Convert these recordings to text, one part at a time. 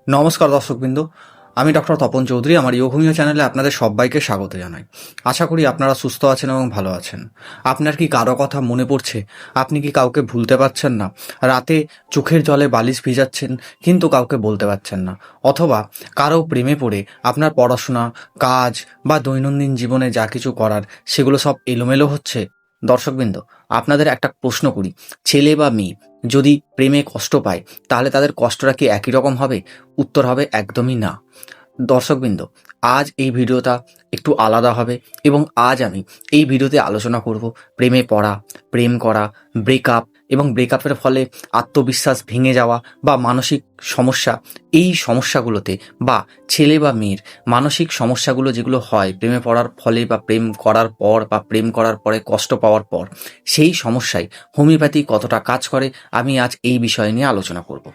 নমস্কার দর্শকবৃন্দ, আমি ডক্টর তপন চৌধুরী। আমার যোগহোমিও চ্যানেলে আপনাদের সবাইকে স্বাগত জানাই। আশা করি আপনারা সুস্থ আছেন এবং ভালো আছেন। আপনার কি কারো কথা মনে পড়ছে? আপনি কি কাউকে ভুলতে পারছেন না? রাতে চোখের জলে বালিশ ভিজাচ্ছেন কিন্তু কাউকে বলতে পারছেন না, অথবা কারো প্রেমে পড়ে আপনার পড়াশোনা, কাজ বা দৈনন্দিন জীবনে যা কিছু করার সেগুলো সব এলোমেলো হচ্ছে। দর্শকবৃন্দ, আপনাদের একটা প্রশ্ন করি, ছেলে বা মেয়ে যদি প্রেমে কষ্ট পায় তাহলে তাদের কষ্টটা কি একই রকম হবে? উত্তর হবে একদমই না। দর্শকবৃন্দ, আজ এই ভিডিওটা একটু আলাদা হবে এবং আজ আমি এই ভিডিওতে আলোচনা করব প্রেমে পড়া, প্রেম করা, ব্রেকআপ এবং ব্রেকআপের ফলে আত্মবিশ্বাস ভেঙে যাওয়া বা মানসিক সমস্যা। এই সমস্যাগুলোতে বা ছেলে বা মেয়ের মানসিক সমস্যাগুলো যেগুলো হয় প্রেমে পড়ার ফলে বা প্রেম করার পর বা প্রেম করার পরে কষ্ট পাওয়ার পর, সেই সমস্যায় হোমিওপ্যাথি কতটা কাজ করে আমি আজ এই বিষয় নিয়ে আলোচনা করব।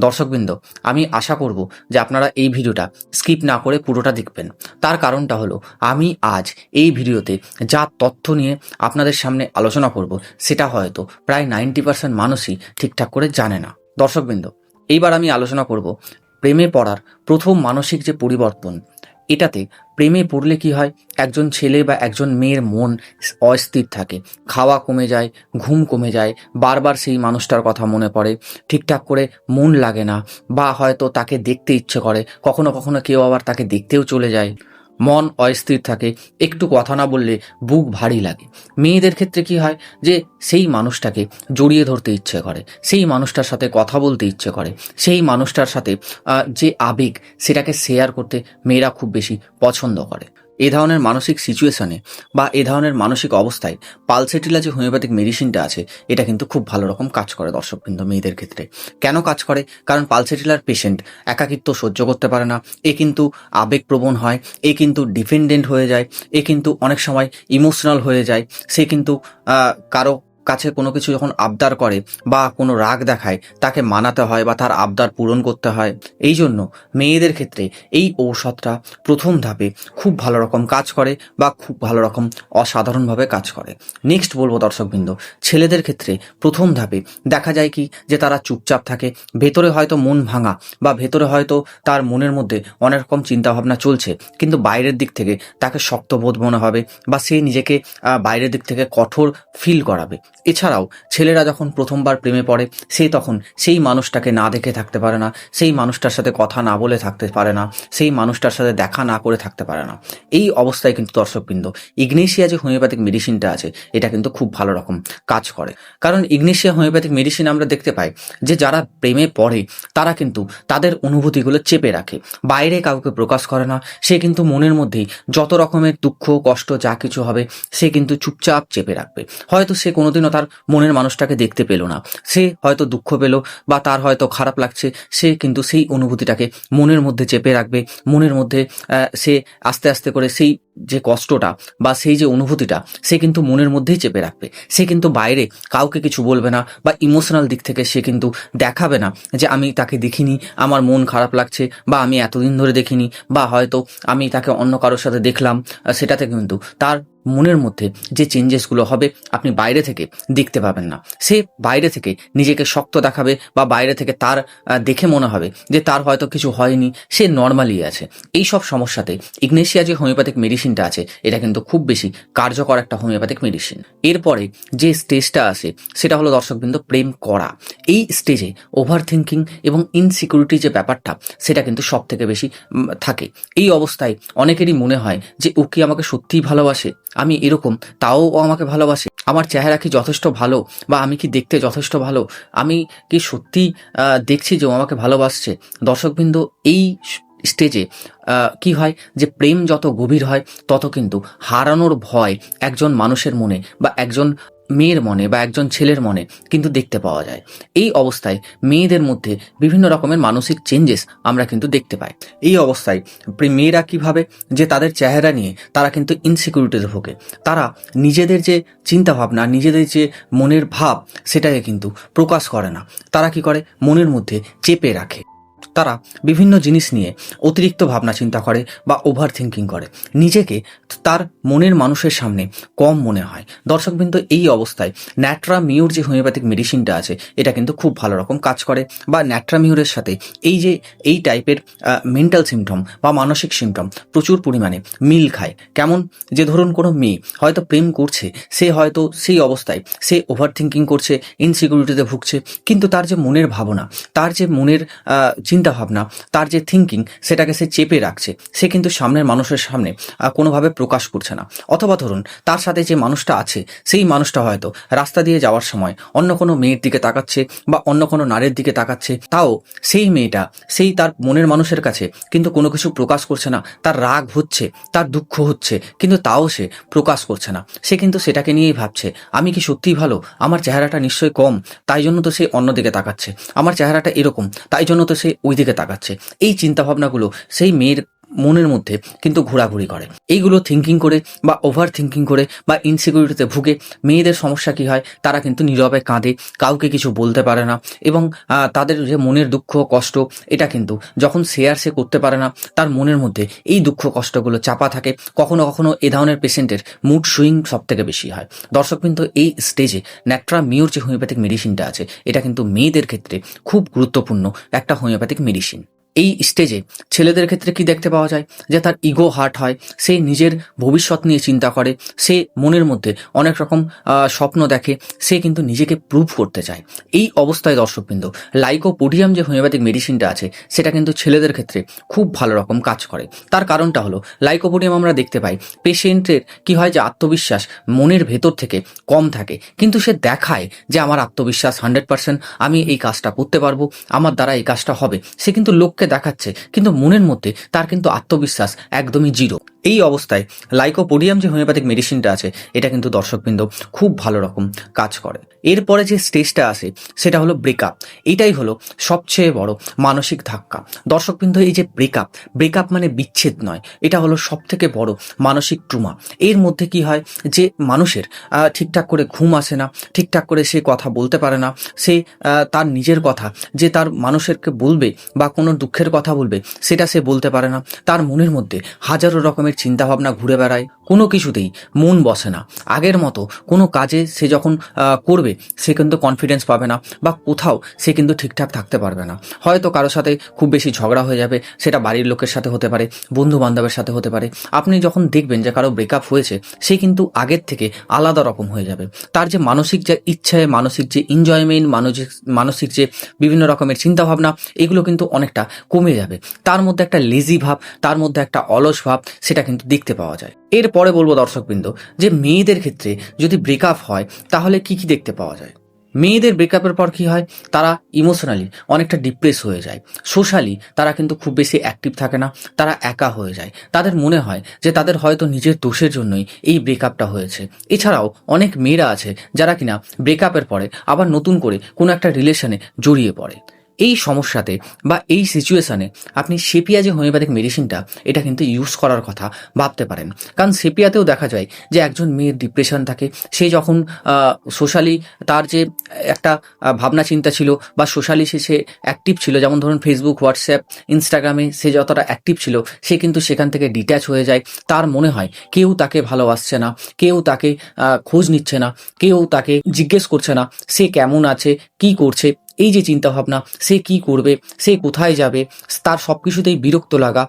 দর্শকবৃন্দ, আমি আশা করব যে আপনারা এই ভিডিওটা স্কিপ না করে পুরোটা দেখবেন। তার কারণটা হলো, আমি আজ এই ভিডিওতে যা তথ্য নিয়ে আপনাদের সামনে আলোচনা করব সেটা হয়তো প্রায় 90% মানুষই ঠিকঠাক করে জানে না। দর্শকবৃন্দ, এইবার আমি আলোচনা করব প্রেমে পড়ার প্রথম মানসিক যে পরিবর্তন। এটাতে প্রেমে পড়লে কি হয়, একজন ছেলে বা একজন মেয়ের মন অস্থির থাকে, খাওয়া কমে যায়, ঘুম কমে যায়, বারবার সেই মানুষটার কথা মনে পড়ে, ঠিকঠাক করে মন লাগে না, বা হয়তো তাকে দেখতে ইচ্ছে করে, কখনো কখনো কেউ আবার তাকে দেখতেও চলে যায়। মন অস্থির থাকে, একটু কথা না বললে বুক ভারী লাগে। মেয়েদের ক্ষেত্রে কি হয়, যে সেই মানুষটাকে জড়িয়ে ধরতে ইচ্ছে করে, সেই মানুষটার সাথে কথা বলতে ইচ্ছে করে, সেই মানুষটার সাথে যে আবেগ সেটাকে শেয়ার করতে মেয়েরা খুব বেশি পছন্দ করে। এ ধরনের মানসিক সিচুয়েশনে বা এ ধরনের মানসিক অবস্থায় পালসেটিলা যে হোমিওপ্যাথিক মেডিসিনটা আছে এটা কিন্তু খুব ভালো রকম কাজ করে দর্শকবৃন্দ। মেয়েদের ক্ষেত্রে কেন কাজ করে? কারণ পালসেটিলার পেশেন্ট একাকিত্ব সহ্য করতে পারে না, এ কিন্তু আবেগপ্রবণ হয়, এ কিন্তু ডিপেন্ডেন্ট হয়ে যায়, এ কিন্তু অনেক সময় ইমোশনাল হয়ে যায়। সে কিন্তু কারো কাছে কোনো কিছু যখন আবদার করে বা কোনো রাগ দেখায়, তাকে মানাতে হয় বা তার আবদার পূরণ করতে হয়। এই জন্য মেয়েদের ক্ষেত্রে এই ঔষধটা প্রথম ধাপে খুব ভালো রকম কাজ করে বা খুব ভালো রকম অসাধারণভাবে কাজ করে। নেক্সট বলবো দর্শকবৃন্দ, ছেলেদের ক্ষেত্রে প্রথম ধাপে দেখা যায় কি, যে তারা চুপচাপ থাকে, ভেতরে হয়তো মন ভাঙা বা ভেতরে হয়তো তার মনের মধ্যে অনেক রকম চিন্তাভাবনা চলছে, কিন্তু বাইরের দিক থেকে তাকে শক্তবোধ মনে হবে বা সে নিজেকে বাইরের দিক থেকে কঠোর ফিল করাবে। এছাড়াও ছেলেরা যখন প্রথমবার প্রেমে পড়ে, সে তখন সেই মানুষটাকে না দেখে থাকতে পারে না, সেই মানুষটার সাথে কথা না বলে থাকতে পারে না, সেই মানুষটার সাথে দেখা না করে থাকতে পারে না। এই অবস্থায় কিন্তু দর্শকবৃন্দ, ইগনেশিয়া যে হোমিওপ্যাথিক মেডিসিনটা আছে এটা কিন্তু খুব ভালো রকম কাজ করে। কারণ ইগনেশিয়া হোমিওপ্যাথিক মেডিসিন আমরা দেখতে পাই যে যারা প্রেমে পড়ে তারা কিন্তু তাদের অনুভূতিগুলো চেপে রাখে, বাইরে কাউকে প্রকাশ করে না। সে কিন্তু মনের মধ্যেই যত রকমের দুঃখ কষ্ট যা কিছু হবে সে কিন্তু চুপচাপ চেপে রাখবে। হয়তো সে কোনোদিনও তার মনের মানুষটাকে দেখতে পেল না, সে হয়তো দুঃখ পেল বা তার হয়তো খারাপ লাগছে, সে কিন্তু সেই অনুভূতিটাকে মনের মধ্যে চেপে রাখবে। মনের মধ্যে সে আস্তে আস্তে করে সেই যে কষ্টটা বা সেই যে অনুভূতিটা সে কিন্তু মনের মধ্যেই চেপে রাখবে। সে কিন্তু বাইরে কাউকে কিছু বলবে না বা ইমোশনাল দিক থেকে সে কিন্তু দেখাবে না যে আমি তাকে দেখিনি, আমার মন খারাপ লাগছে, বা আমি এতদিন ধরে দেখিনি, বা হয়তো আমি তাকে অন্য কারোর সাথে দেখলাম। সেটাতে কিন্তু তার মনের মধ্যে যে চেঞ্জেসগুলো হবে আপনি বাইরে থেকে দেখতে পাবেন না। সে বাইরে থেকে নিজেকে শক্ত দেখাবে বা বাইরে থেকে তার দেখে মনে হবে যে তার হয়তো কিছু হয়নি, সে নর্মালি আছে। এই সব সমস্যাতে ইগনেশিয়া যে হোমিওপ্যাথিক মেডিসিনটা আছে এটা কিন্তু খুব বেশি কার্যকর একটা হোমিওপ্যাথিক মেডিসিন। এরপরে যে স্টেজটা আসে সেটা হলো দর্শকবৃন্দ প্রেম করা। এই স্টেজে ওভার থিঙ্কিং এবং ইনসিকিউরিটি যে ব্যাপারটা সেটা কিন্তু সব থেকে বেশি থাকে। এই অবস্থায় অনেকেরই মনে হয় যে ও কি আমাকে সত্যিই ভালোবাসে, আমি এরকম তাও ও আমাকে ভালোবাসে, আমার চেহারা কি যথেষ্ট ভালো, বা আমি কি দেখতে যথেষ্ট ভালো, আমি কি সত্যি দেখছি যে ও আমাকে ভালোবাসছে। দর্শকবৃন্দ, এই স্টেজে কি হয়, যে প্রেম যত গভীর হয় তত কিন্তু হারানোর ভয় একজন মানুষের মনে বা একজন মেয়ের মনে বা একজন ছেলের মনে কিন্তু দেখতে পাওয়া যায়। এই অবস্থায় মেয়েদের মধ্যে বিভিন্ন রকমের মানসিক চেঞ্জেস আমরা কিন্তু দেখতে পাই। এই অবস্থায় মেয়েরা কিভাবে, যে তাদের চেহারা নিয়ে তারা কিন্তু ইনসিকিউরিটিতে ভোগে, তারা নিজেদের যে চিন্তাভাবনা নিজেদের যে মনের ভাব সেটাকে কিন্তু প্রকাশ করে না, তারা কি করে মনের মধ্যে চেপে রাখে। তারা বিভিন্ন জিনিস নিয়ে অতিরিক্ত ভাবনা চিন্তা করে বা ওভার থিঙ্কিং করে, নিজেকে তার মনের মানুষের সামনে কম মনে হয়। দর্শকবৃন্দ, এই অবস্থায় ন্যাট্রামিউর যে হোমিওপ্যাথিক মেডিসিনটা আছে এটা কিন্তু খুব ভালো রকম কাজ করে, বা ন্যাট্রামিউরের সাথে এই টাইপের মেন্টাল সিমটম বা মানসিক সিমটম প্রচুর পরিমাণে মিল খায়। কেমন? যে ধরুন কোনো মেয়ে হয়তো প্রেম করছে, সে হয়তো সেই অবস্থায় সে ওভার থিঙ্কিং করছে, ইনসিকিউরিটিতে ভুগছে, কিন্তু তার যে মনের ভাবনা, তার যে মনের চিন্তাভাবনা, তার যে থিঙ্কিং, সেটাকে সে চেপে রাখছে, সে কিন্তু সামনের মানুষের সামনে কোনোভাবে প্রকাশ করছে না। অথবা ধরুন তার সাথে যে মানুষটা আছে, সেই মানুষটা হয়তো রাস্তা দিয়ে যাওয়ার সময় অন্য কোনো মেয়ের দিকে তাকাচ্ছে বা অন্য কোনো নারীর দিকে তাকাচ্ছে, তাও সেই মেয়েটা সেই তার মনের মানুষের কাছে কিন্তু কোনো কিছু প্রকাশ করছে না। তার রাগ হচ্ছে, তার দুঃখ হচ্ছে, কিন্তু তাও সে প্রকাশ করছে না। সে কিন্তু সেটাকে নিয়েই ভাবছে, আমি কি সত্যিই ভালো? আমার চেহারাটা নিশ্চয়ই কম, তাই জন্য তো সে অন্যদিকে তাকাচ্ছে। আমার চেহারাটা এরকম, তাই জন্য তো সে ওই দিকে তাকাচ্ছে। এই চিন্তাভাবনাগুলো সেই মেয়ের মনের মধ্যে কিন্তু ঘোরাঘুরি করে। এইগুলো থিঙ্কিং করে বা ওভার থিঙ্কিং করে বা ইনসিকিউরিটিতে ভুগে মেয়েদের সমস্যা কি হয়, তারা কিন্তু নীরবে কাঁদে, কাউকে কিছু বলতে পারে না, এবং তাদের যে মনের দুঃখ কষ্ট, এটা কিন্তু যখন শেয়ার সে করতে পারে না, তার মনের মধ্যে এই দুঃখ কষ্টগুলো চাপা থাকে। কখনো কখনো এ ধরনের পেশেন্টের মুড সুইং সব থেকে বেশি হয়। দর্শক কিন্তু এই স্টেজে ন্যাট্রামিউর যে হোমিওপ্যাথিক মেডিসিনটা আছে এটা কিন্তু মেয়েদের ক্ষেত্রে খুব গুরুত্বপূর্ণ একটা হোমিওপ্যাথিক মেডিসিন। এই স্টেজে ছেলেদের ক্ষেত্রে কি দেখতে পাওয়া যায়, যে তার ইগো হার্ট হয়, সে নিজের ভবিষ্যৎ নিয়ে চিন্তা করে, সে মনের মধ্যে অনেক রকম স্বপ্ন দেখে, সে কিন্তু নিজেকে প্রুভ করতে চায়। এই অবস্থায় দর্শকবৃন্দ, লাইকোপোডিয়াম যে হোমিওপ্যাথিক মেডিসিনটা আছে সেটা কিন্তু ছেলেদের ক্ষেত্রে খুব ভালো রকম কাজ করে। তার কারণটা হলো, লাইকোপোডিয়াম আমরা দেখতে পাই পেশেন্টের কি হয়, যে আত্মবিশ্বাস মনের ভেতর থেকে কম থাকে, কিন্তু সে দেখায় যে আমার আত্মবিশ্বাস 100%, আমি এই কাজটা করতে পারবো, আমার দ্বারা এই কাজটা হবে। সে কিন্তু লোককে দেখাচ্ছে, কিন্তু মনের মধ্যে তার কিন্তু আত্মবিশ্বাস একদমই জিরো। এই অবস্থায় লাইকোপোডিয়াম যে হোমিওপ্যাথিক মেডিসিনটা আছে এটা কিন্তু দর্শকবৃন্দ খুব ভালো রকম কাজ করে। এরপরে যে স্টেজটা আসে সেটা হলো ব্রেকআপ। এটাই হলো সবচেয়ে বড় মানসিক ধাক্কা। দর্শকবৃন্দ, এই যে ব্রেকআপ মানে বিচ্ছেদ নয়, এটা হলো সব থেকে বড় মানসিক ট্রুমা। এর মধ্যে কি হয়, যে মানুষের ঠিকঠাক করে ঘুম আসে না, ঠিকঠাক করে সে কথা বলতে পারে না, সে তার নিজের কথা যে তার মানুষেরকে বলবে বা কোনো দুঃখের কথা বলবে, সেটা সে বলতে পারে না। তার মনের মধ্যে হাজারো রকমের চিন্তাভাবনা ঘুরে বেড়ায়, কোনো কিছুতেই মন বসে না। আগের মতো কোনো কাজে সে যখন করবে, সে কিন্তু কনফিডেন্স পাবে না, বা কোথাও সে কিন্তু ঠিকঠাক থাকতে পারবে না। হয়তো কারোর সাথে খুব বেশি ঝগড়া হয়ে যাবে, সেটা বাড়ির লোকের সাথে হতে পারে, বন্ধু বান্ধবের সাথে হতে পারে। আপনি যখন দেখবেন যে কারো ব্রেকআপ হয়েছে, সে কিন্তু আগের থেকে আলাদা রকম হয়ে যাবে। তার যে মানসিক যে ইচ্ছা, মানসিক যে এনজয়মেন্ট, মানসিক যে বিভিন্ন রকমের চিন্তাভাবনা, এগুলো কিন্তু অনেকটা কমে যাবে। তার মধ্যে একটা লেজি ভাব, তার মধ্যে একটা অলস ভাব, সেটা কিন্তু দেখতে পাওয়া যায়। এরপরে বলবো দর্শকবৃন্দ, যে মেয়েদের ক্ষেত্রে যদি ব্রেকআপ হয় তাহলে কি কি দেখতে পাওয়া যায়। মেয়েদের ব্রেকআপের পর কি হয়, তারা ইমোশনালি অনেকটা ডিপ্রেস হয়ে যায়। সোশ্যালি তারা কিন্তু খুব বেশি অ্যাক্টিভ থাকে না, তারা একা হয়ে যায়। তাদের মনে হয় যে তাদের হয়তো নিজের দোষের জন্যই এই ব্রেকআপটা হয়েছে। এছাড়াও অনেক মেয়েরা আছে যারা কিনা ব্রেকআপের পরে আবার নতুন করে কোনো একটা রিলেশনে জড়িয়ে পড়ে। এই সমস্যাতে বা এই সিচুয়েশানে আপনি সেপিয়া যে হোমিওপ্যাথিক মেডিসিনটা, এটা কিন্তু ইউজ করার কথা ভাবতে পারেন। কারণ সেপিয়াতেও দেখা যায় যে একজন মেয়ের ডিপ্রেশন থাকে, সে যখন সোশ্যালি তার যে একটা ভাবনা চিন্তা ছিল বা সোশ্যালি সে অ্যাক্টিভ ছিল, যেমন ধরুন ফেসবুক, হোয়াটসঅ্যাপ, ইনস্টাগ্রামে সে যতটা অ্যাক্টিভ ছিল, সে কিন্তু সেখান থেকে ডিট্যাচ হয়ে যায়। তার মনে হয় কেউ তাকে ভালোবাসছে না, কেউ তাকে খোঁজ নিচ্ছে না, কেউ তাকে জিজ্ঞেস করছে না সে কেমন আছে, কি করছে। এই যে চিন্তাভাবনা, সে কি করবে, সে কোথায় যাবে, তার সব কিছুতেই বিরক্ত লাগা,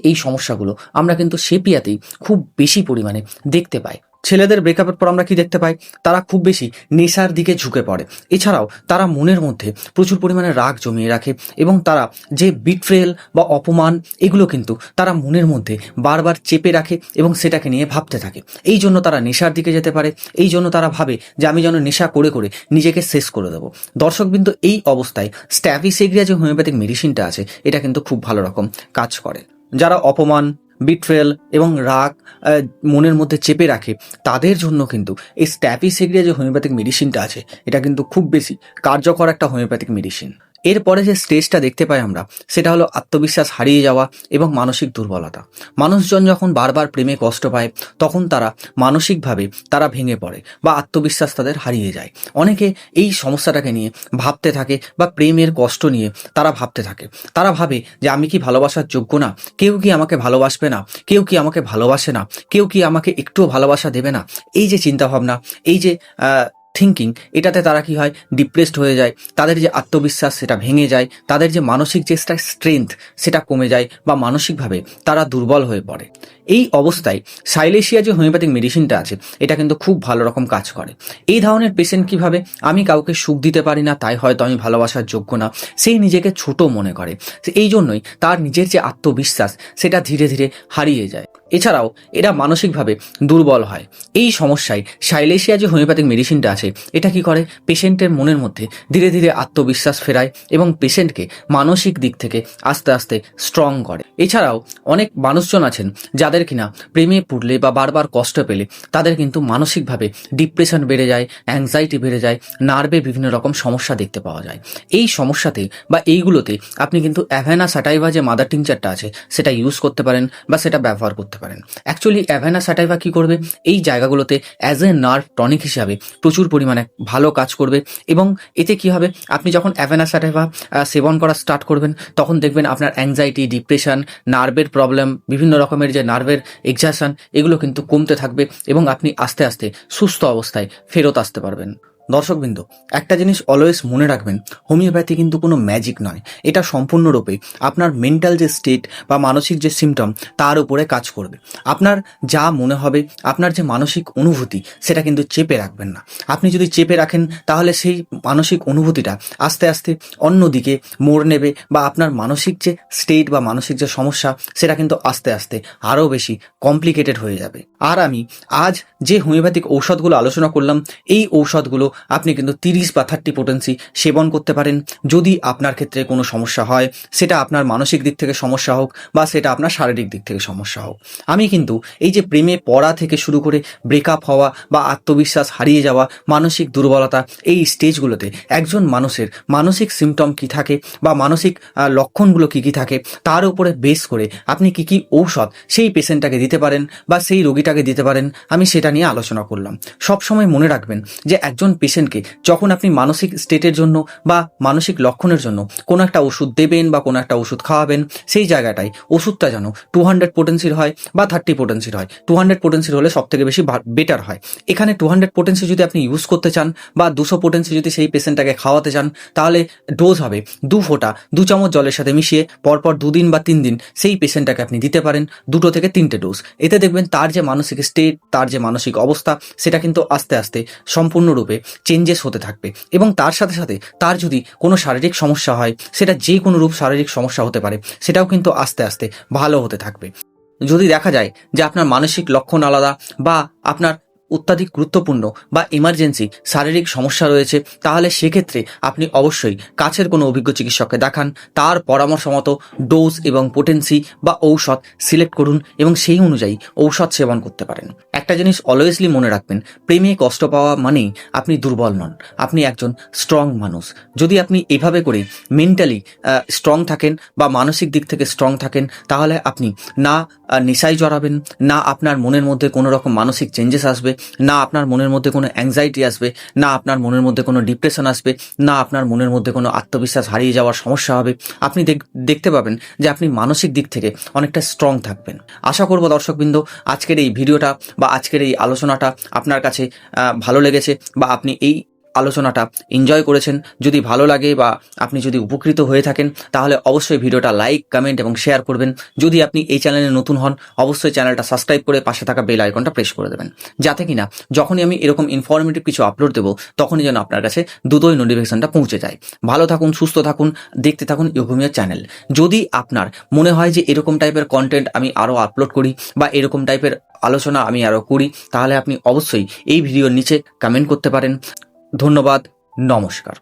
এই সমস্যাগুলো আমরা কিন্তু সেপিয়াতেই খুব বেশি পরিমাণে দেখতে পাই। ছেলেদের ব্রেকআপের পর আমরা কি দেখতে পাই, তারা খুব বেশি নেশার দিকে ঝুঁকে পড়ে। এছাড়াও তারা মনের মধ্যে প্রচুর পরিমাণে রাগ জমিয়ে রাখে, এবং তারা যে বিট্রেল বা অপমান, এগুলো কিন্তু তারা মনের মধ্যে বারবার চেপে রাখে এবং সেটাকে নিয়ে ভাবতে থাকে। এই জন্য তারা নেশার দিকে যেতে পারে, এই জন্য তারা ভাবে যে আমি যেন নেশা করে করে নিজেকে শেষ করে দেবো। দর্শকবৃন্দ, এই অবস্থায় স্ট্যাভিসেগ্রিয়া যে হোমিওপ্যাথিক মেডিসিনটা আছে এটা কিন্তু খুব ভালো রকম কাজ করে। যারা অপমান, বিট্রেল এবং রাগ মনের মধ্যে চেপে রাখে, তাদের জন্য কিন্তু এই স্ট্যাভিসেগ্রিয়া যে হোমিওপ্যাথিক মেডিসিনটা আছে এটা কিন্তু খুব বেশি কার্যকর একটা হোমিওপ্যাথিক মেডিসিন। এরপরে যে স্টেজটা দেখতে পাই আমরা, সেটা হলো আত্মবিশ্বাস হারিয়ে যাওয়া এবং মানসিক দুর্বলতা। মানুষজন যখন বারবার প্রেমে কষ্ট পায়, তখন তারা মানসিকভাবে তারা ভেঙে পড়ে বা আত্মবিশ্বাস তাদের হারিয়ে যায়। অনেকে এই সমস্যাটাকে নিয়ে ভাবতে থাকে বা প্রেমের কষ্ট নিয়ে তারা ভাবতে থাকে। তারা ভাবে যে আমি কি ভালোবাসার যোগ্য না, কেউ কি আমাকে ভালোবাসবে না, কেউ কি আমাকে ভালোবাসে না, কেউ কি আমাকে একটুও ভালোবাসা দেবে না। এই যে চিন্তাভাবনা, এই যে থিঙ্কিং, এটাতে তারা কি হয়, ডিপ্রেসড হয়ে যায়। তাদের যে আত্মবিশ্বাস সেটা ভেঙে যায়, তাদের যে মানসিক যে স্ট্রেংথ সেটা কমে যায় বা মানসিকভাবে তারা দুর্বল হয়ে পড়ে। এই অবস্থায় সাইলেশিয়া যে হোমিওপ্যাথিক মেডিসিনটা আছে, এটা কিন্তু খুব ভালো রকম কাজ করে। এই ধরনের পেশেন্ট কীভাবে, আমি কাউকে সুখ দিতে পারি না তাই হয়তো আমি ভালোবাসার যোগ্য না, সেই নিজেকে ছোট মনে করে। এই জন্যই তার নিজের যে আত্মবিশ্বাস সেটা ধীরে ধীরে হারিয়ে যায়। এছাড়াও এরা মানসিকভাবে দুর্বল হয়। এই সমস্যায় সাইলেশিয়া যে হোমিওপ্যাথিক মেডিসিনটা আছে, এটা কি করে, পেশেন্টের মনের মধ্যে ধীরে ধীরে আত্মবিশ্বাস ফেরায় এবং পেশেন্টকে মানসিক দিক থেকে আস্তে আস্তে স্ট্রং করে। এছাড়াও অনেক মানুষজন আছেন যাদের কিনা প্রেমে পড়লে বা বারবার কষ্ট পেলে তাদের কিন্তু মানসিকভাবে ডিপ্রেশন বেড়ে যায়, অ্যাংজাইটি বেড়ে যায়, নার্ভে বিভিন্ন রকম সমস্যা দেখতে পাওয়া যায়। এই সমস্যাতে বা এইগুলোতে আপনি কিন্তু অ্যাভানা স্যাটাইভা যে মাদার টিংচারটা আছে সেটা ইউজ করতে পারেন বা সেটা ব্যবহার করতে পারেন। অ্যাকচুয়ালি অ্যাভানা স্যাটাইভা কী করবে, এই জায়গাগুলোতে অ্যাজ এ নার্ভ টনিক হিসাবে প্রচুর পরিমাণে ভালো কাজ করবে। এবং এতে কি হবে, আপনি যখন অ্যাভানা স্যাটাইভা সেবন করা স্টার্ট করবেন, তখন দেখবেন আপনার অ্যাংজাইটি, ডিপ্রেশন, নার্ভের প্রবলেম, বিভিন্ন রকমের যে নার্ভের এক্সারশন, এগুলো কিন্তু কমতে থাকবে এবং আপনি আস্তে আস্তে সুস্থ অবস্থায় ফেরত আসতে পারবেন। দর্শকবৃন্দ, একটা জিনিস অলওয়েজ মনে রাখবেন, হোমিওপ্যাথি কিন্তু কোনো ম্যাজিক নয়। এটা সম্পূর্ণরূপে আপনার মেন্টাল যে স্টেট বা মানসিক যে সিমটম তার উপরে কাজ করবে। আপনার যা মনে হবে, আপনার যে মানসিক অনুভূতি, সেটা কিন্তু চেপে রাখবেন না। আপনি যদি চেপে রাখেন, তাহলে সেই মানসিক অনুভূতিটা আস্তে আস্তে অন্যদিকে মোড় নেবে বা আপনার মানসিক যে স্টেট বা মানসিক যে সমস্যা, সেটা কিন্তু আস্তে আস্তে আরও বেশি কমপ্লিকেটেড হয়ে যাবে। আর আমি আজ যে হোমিওপ্যাথিক ঔষধগুলো আলোচনা করলাম, এই ঔষধগুলো আপনি কিন্তু 30 বা 30 পোটেন্সি সেবন করতে পারেন। যদি আপনার ক্ষেত্রে কোনো সমস্যা হয়, সেটা আপনার মানসিক দিক থেকে সমস্যা হোক বা সেটা আপনার শারীরিক দিক থেকে সমস্যা হোক, আমি কিন্তু এই যে প্রেমে পড়া থেকে শুরু করে ব্রেকআপ হওয়া বা আত্মবিশ্বাস হারিয়ে যাওয়া, মানসিক দুর্বলতা, এই স্টেজগুলোতে একজন মানুষের মানসিক সিমটম কী থাকে বা মানসিক লক্ষণগুলো কী কী থাকে, তার উপরে বেস করে আপনি কী কী ঔষধ সেই পেশেন্টটাকে দিতে পারেন বা সেই রোগীটাকে দিতে পারেন, আমি সেটা নিয়ে আলোচনা করলাম। সবসময় মনে রাখবেন যে একজন পেশেন্টকে যখন আপনি মানসিক স্টেটের জন্য বা মানসিক লক্ষণের জন্য কোনো একটা ওষুধ দেবেন বা কোনো একটা ওষুধ খাওয়াবেন, সেই জায়গাটায় ওষুধটা যেন 200 পোটেন্সির হয় বা 30 পোটেন্সির হয়। 200 পোটেন্সির হলে সব থেকে বেশি বেটার হয়। এখানে 200 পোটেন্সি যদি আপনি ইউজ করতে চান বা 200 পোটেন্সি যদি সেই পেশেন্টটাকে খাওয়াতে চান, তাহলে ডোজ হবে 2 ফোঁটা 2 চামচ জলের সাথে মিশিয়ে পরপর 2 দিন বা 3 দিন সেই পেশেন্টটাকে আপনি দিতে পারেন, 2 থেকে 3টে ডোজ। এতে দেখবেন তার যে মানসিক স্টেট, তার যে মানসিক অবস্থা, সেটা কিন্তু আস্তে আস্তে সম্পূর্ণরূপে চেঞ্জেস হতে থাকবে। এবং তার সাথে সাথে তার যদি কোনো শারীরিক সমস্যা হয়, সেটা যে কোনো রূপ শারীরিক সমস্যা হতে পারে, সেটাও কিন্তু আস্তে আস্তে ভালো হতে থাকবে। যদি দেখা যায় যে আপনার মানসিক লক্ষণ আলাদা বা আপনার অত্যাধিক গুরুত্বপূর্ণ বা ইমার্জেন্সি শারীরিক সমস্যা রয়েছে, তাহলে সেক্ষেত্রে আপনি অবশ্যই কাছের কোনো অভিজ্ঞ চিকিৎসককে দেখান, তার পরামর্শ মতো ডোজ এবং পোটেন্সি বা ঔষধ সিলেক্ট করুন এবং সেই অনুযায়ী ঔষধ সেবন করতে পারেন। একটা জিনিস অলওয়েজলি মনে রাখবেন, প্রেমে কষ্ট পাওয়া মানেই আপনি দুর্বল নন, আপনি একজন স্ট্রং মানুষ। যদি আপনি এভাবে করে মেন্টালি স্ট্রং থাকেন বা মানসিক দিক থেকে স্ট্রং থাকেন, তাহলে আপনি না নেশায় জড়াবেন, না আপনার মনের মধ্যে কোনো রকম মানসিক চেঞ্জেস আসবে, না আপনার মনের মধ্যে কোনো অ্যাংজাইটি আসবে, না আপনার মনের মধ্যে কোনো ডিপ্রেশন আসবে, না আপনার মনের মধ্যে কোনো আত্মবিশ্বাস হারিয়ে যাওয়ার সমস্যা হবে। আপনি দেখতে পাবেন যে আপনি মানসিক দিক থেকে অনেকটা স্ট্রং থাকবেন। আশা করব দর্শকবৃন্দ, আজকের এই ভিডিওটা বা আজকের এই আলোচনাটা আপনার কাছে ভালো লেগেছে বা আপনি এই আলোচনাটা এনজয় করেছেন। যদি ভালো লাগে বা আপনি যদি উপকৃত হয়ে থাকেন, তাহলে অবশ্যই ভিডিওটা লাইক, কমেন্ট এবং শেয়ার করবেন। যদি আপনি এই চ্যানেলে নতুন হন, অবশ্যই চ্যানেলটা সাবস্ক্রাইব করে পাশে থাকা বেল আইকনটা প্রেস করে দেবেন, যাতে কিনা যখনই আমি এরকম ইনফরমেটিভ কিছু আপলোড দেবো, তখনই যেন আপনার কাছে দ্রুতই নোটিফিকেশনটা পৌঁছে যায়। ভালো থাকুন, সুস্থ থাকুন, দেখতে থাকুন ইউঘুমিয়া চ্যানেল। যদি আপনার মনে হয় যে এরকম টাইপের কন্টেন্ট আমি আরও আপলোড করি বা এরকম টাইপের আলোচনা আমি আরও করি, তাহলে আপনি অবশ্যই এই ভিডিওর নিচে কমেন্ট করতে পারেন। ধন্যবাদ, নমস্কার।